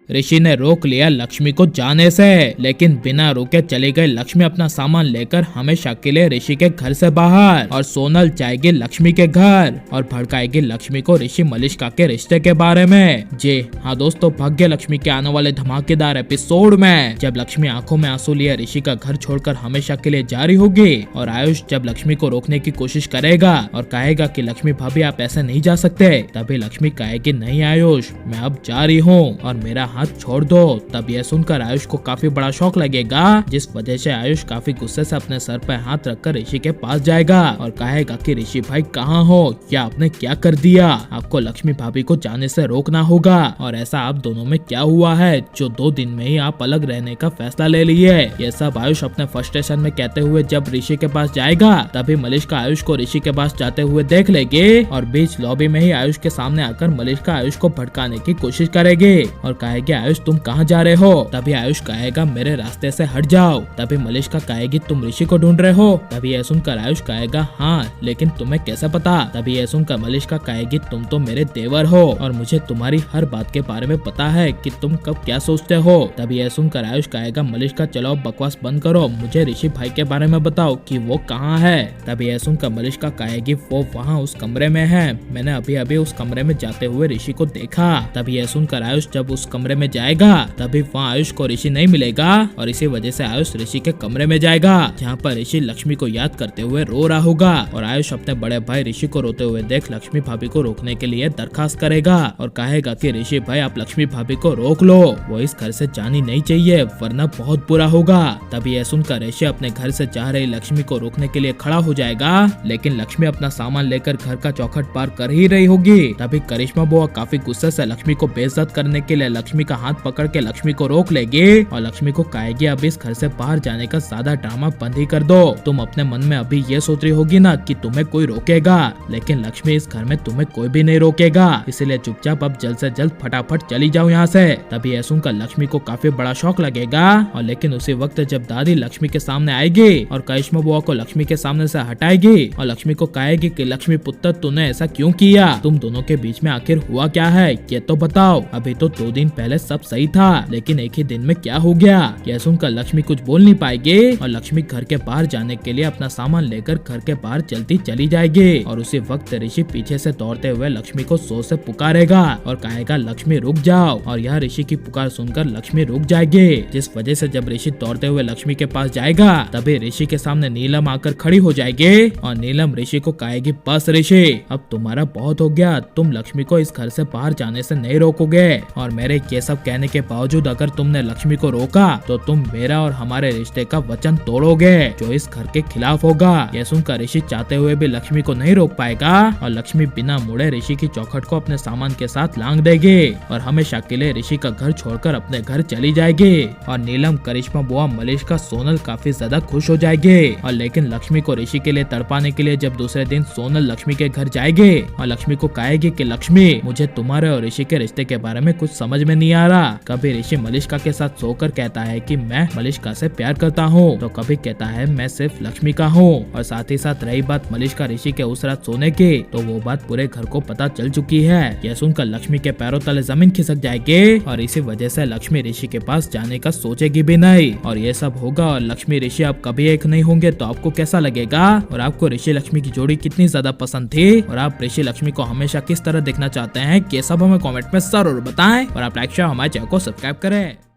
ऋषि ने रोक लिया लक्ष्मी को जाने से, लेकिन बिना रुके चली गई लक्ष्मी अपना सामान लेकर हमेशा के लिए ऋषि के घर से बाहर। और सोनल जाएगी लक्ष्मी के घर और भड़काएगी लक्ष्मी को ऋषि मलिष्का के रिश्ते के बारे में। जी हाँ दोस्तों, भाग्य लक्ष्मी के आने वाले धमाकेदार एपिसोड में जब लक्ष्मी आंखों में आंसू लिए ऋषि का घर छोड़कर हमेशा के लिए जा रही होगी और आयुष जब लक्ष्मी को रोकने की कोशिश करेगा और कहेगा कि लक्ष्मी भाभी आप ऐसे नहीं जा सकते, तभी लक्ष्मी कहेगी नहीं आयुष, मैं अब जा रही हूँ और मेरा हाथ छोड़ दो। तब यह सुनकर आयुष को काफी बड़ा शौक लगेगा, जिस वजह से आयुष काफी गुस्से से अपने सर पर हाथ रखकर ऋषि के पास जाएगा और कहेगा कि ऋषि भाई कहाँ हो, क्या आपने क्या कर दिया, आपको लक्ष्मी भाभी को जाने से रोकना होगा। और ऐसा आप दोनों में क्या हुआ है जो 2 दिन में ही आप अलग रहने का फैसला ले लिए। ये सब आयुष अपने फ्रस्ट्रेशन में कहते हुए जब ऋषि के पास जाएगा, तभी मलिष्का आयुष को ऋषि के पास जाते हुए देख लेगी और बीच लॉबी में ही आयुष के सामने आकर मलिष्का आयुष को भड़काने की कोशिश करेगी और कहेगी आयुष तुम कहाँ जा रहे हो। तभी आयुष कहेगा मेरे रास्ते से हट जाओ। तभी मलिष्का कहेगी तुम ऋषि को ढूंढ रहे हो। तभी यह सुनकर आयुष कहेगा हाँ, लेकिन तुम्हें कैसे पता। तभी यह सुनकर मलिष्का कहेगी तुम तो मेरे देवर हो और मुझे तुम्हारी हर बात के बारे में पता है कि तुम कब क्या सोचते हो। तभी यह सुनकर आयुष कहेगा मलिष्का चलो बकवास बंद करो, मुझे ऋषि भाई के बारे में बताओ कि वो कहाँ है। तभी यह सुनकर मलिष्का कहेगी वो वहाँ उस कमरे में है, मैंने अभी अभी उस कमरे में जाते हुए ऋषि को देखा। तभी यह सुनकर आयुष जब उस कमरे में जाएगा तभी वहाँ आयुष को ऋषि नहीं मिलेगा और इसी वजह से आयुष ऋषि के कमरे में जाएगा, जहाँ पर ऋषि लक्ष्मी को याद करते हुए रो रहा होगा। और आयुष अपने बड़े भाई ऋषि को रोते हुए देख लक्ष्मी भाभी को रोकने के लिए दरखास्त करेगा और कहेगा कि ऋषि भाई आप लक्ष्मी भाभी को रोक लो, वो इस घर से जानी नहीं चाहिए वरना बहुत बुरा होगा। तभी यह सुनकर ऋषि अपने घर से जा रही लक्ष्मी को रोकने के लिए खड़ा हो जाएगा, लेकिन लक्ष्मी अपना सामान लेकर घर का चौखट पार कर ही रही होगी। तभी करिश्मा बुआ काफी गुस्से से लक्ष्मी को बेइज्जत करने के लिए लक्ष्मी का हाथ पकड़ के लक्ष्मी को रोक लेगी और लक्ष्मी को कहेगी अब इस घर से बाहर जाने का ज्यादा ड्रामा बंद ही कर दो। तुम अपने मन में अभी ये सोच रही होगी ना कि तुम्हें कोई रोकेगा, लेकिन लक्ष्मी इस घर में तुम्हें कोई भी नहीं रोकेगा, इसलिए चुपचाप अब जल्द से जल्द फटाफट चली जाओ यहाँ से। तभी यह सुनकर लक्ष्मी को काफी बड़ा शौक लगेगा और लेकिन उसी वक्त जब दादी लक्ष्मी के सामने आएगी और करिश्मा बुआ को लक्ष्मी के सामने से हटाएगी और लक्ष्मी को कहेगी कि लक्ष्मी पुत्र तूने ऐसा क्यों किया, तुम दोनों के बीच में आखिर हुआ क्या है ये तो बताओ, अभी तो 2 दिन पहले सब सही था लेकिन एक ही दिन में क्या हो गया। यह सुनकर लक्ष्मी कुछ बोल नहीं पाएगी और लक्ष्मी घर के बाहर जाने के लिए अपना सामान लेकर घर के बाहर चलती चली जाएगी और उसी वक्त ऋषि पीछे से दौड़ते हुए लक्ष्मी को जोर से पुकारेगा और कहेगा लक्ष्मी रुक जाओ और यह ऋषि की पुकार सुनकर लक्ष्मी रुक जाएगी, जिस वजह से जब ऋषि दौड़ते हुए लक्ष्मी के पास जाएगा तभी ऋषि के सामने नीलम आकर खड़ी हो जाएगी और नीलम ऋषि को कहेगी बस ऋषि अब तुम्हारा बहुत हो गया, तुम लक्ष्मी को इस घर से बाहर जाने से नहीं रोकोगे और मेरे ये सब कहने के बावजूद अगर तुमने लक्ष्मी को रोका तो तुम मेरा और हमारे रिश्ते का वचन तोड़ोगे जो इस घर के खिलाफ होगा। यह सुनकर ऋषि चाहते हुए भी लक्ष्मी को नहीं रोक पाएगा और लक्ष्मी बिना मुड़े ऋषि की चौखट को अपने सामान के साथ लांग देगी और हमेशा के लिए ऋषि का घर छोड़कर अपने घर चली जाएगी। और नीलम, करिश्मा बुआ, मलिष्का, सोनल काफी ज्यादा खुश हो जाएगी और लेकिन लक्ष्मी को ऋषि के लिए तड़पाने के लिए जब दूसरे दिन सोनल लक्ष्मी के घर जाएगी और लक्ष्मी को कहेगी कि लक्ष्मी मुझे तुम्हारे और ऋषि के रिश्ते के बारे में कुछ समझ में नहीं आ रहा। कभी ऋषि मलिष्का के साथ सोकर कहता है कि मैं मलिष्का से प्यार करता हूँ तो कभी कहता है मैं सिर्फ लक्ष्मी का हूँ। और साथ ही साथ रही बात मलिष्का ऋषि के उस रात सोने की, तो वो बात पूरे घर को पता चल चुकी है। यह सुनकर लक्ष्मी के पैरों तले जमीन खिसक जाएगी और इसी वजह से लक्ष्मी ऋषि के पास जाने का सोचेगी भी नहीं और ये सब होगा और लक्ष्मी ऋषि अब कभी एक नहीं होंगे तो आपको कैसा लगेगा और आपको ऋषि लक्ष्मी की जोड़ी कितनी ज्यादा पसंद थी और आप ऋषि लक्ष्मी को हमेशा किस तरह देखना चाहते हैं ये सब हमें कमेंट में जरूर बताएं और आप लाइक शेयर हमारे चैनल को सब्सक्राइब करें।